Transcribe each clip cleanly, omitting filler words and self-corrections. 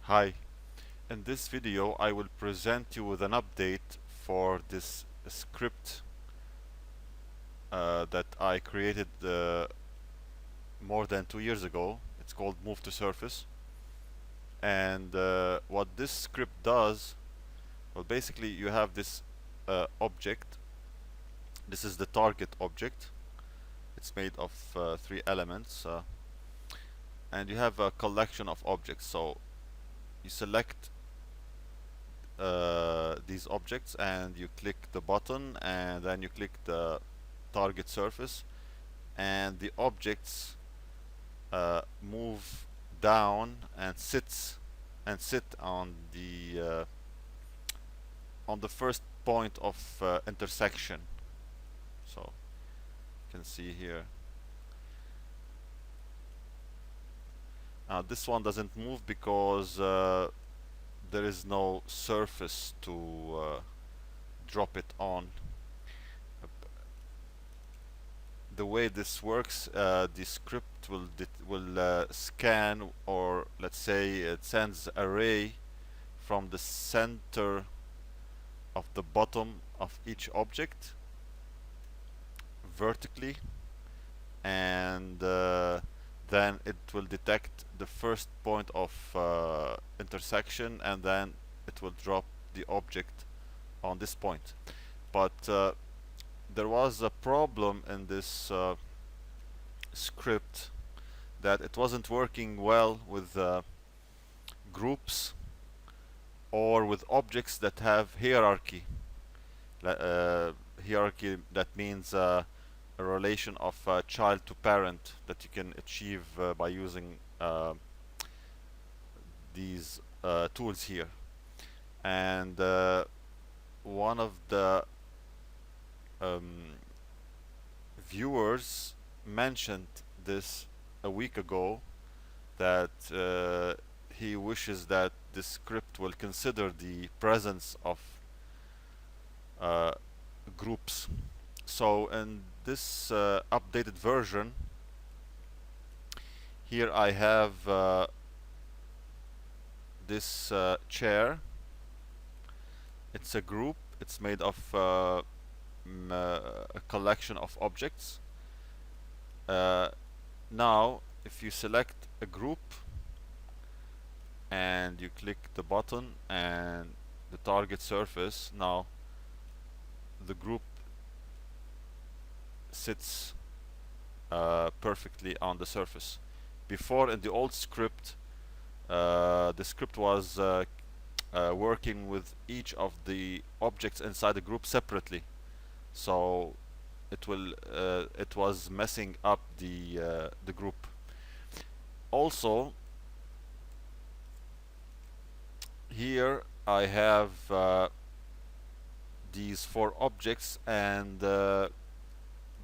Hi, in this video I will present you with an update for this script that I created more than 2 years ago. It's called Move to Surface, and what this script does, well, basically you have this object. This is the target object. It's made of 3 elements, and you have a collection of objects. So you select these objects and you click the button, and then you click the target surface, and the objects move down and sit on the first point of intersection. So you can see here. This one doesn't move because there is no surface to drop it on. The way this works, the script will scan, or let's say it sends a ray from the center of the bottom of each object vertically, and then it will detect the first point of intersection, and then it will drop the object on this point. But there was a problem in this script, that it wasn't working well with groups or with objects that have hierarchy. Hierarchy, that means a relation of child to parent that you can achieve by using these tools here. And one of the viewers mentioned this a week ago, that he wishes that this script will consider the presence of groups. So in this updated version, here I have this chair. It's a group. It's made of a collection of objects. Now if you select a group and you click the button and the target surface, now the group sits perfectly on the surface. Before, in the old script, the script was working with each of the objects inside the group separately, so it was messing up the group. Also, here I have these 4 objects, and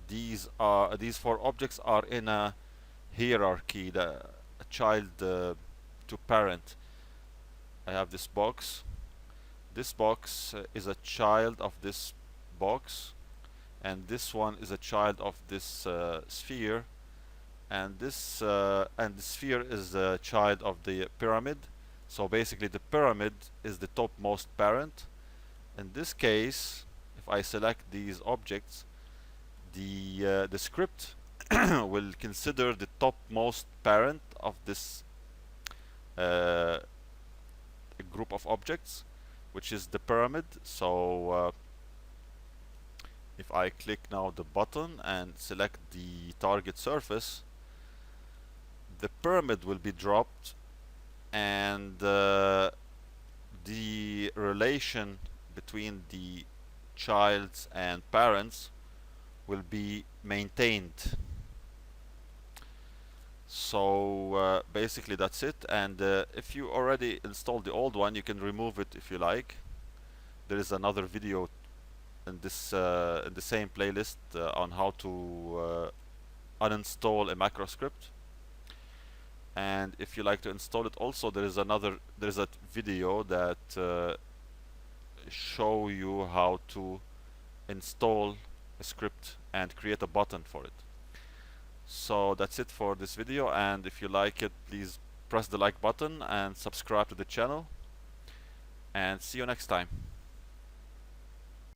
these 4 objects are in a hierarchy, the child to parent. I have this box. This box is a child of this box, and this one is a child of this sphere, and the sphere is a child of the pyramid. So basically the pyramid is the topmost parent. In this case, if I select these objects, the script will consider the topmost parent of this group of objects, which is the pyramid. So if I click now the button and select the target surface, the pyramid will be dropped, and the relation between the childs and parents will be maintained. So basically that's it. And if you already installed the old one, you can remove it if you like. There is another video in this in the same playlist on how to uninstall a macro script. And if you like to install it also, there is a video that show you how to install a script and create a button for it. So that's it for this video, and if you like it, please press the like button and subscribe to the channel, and see you next time.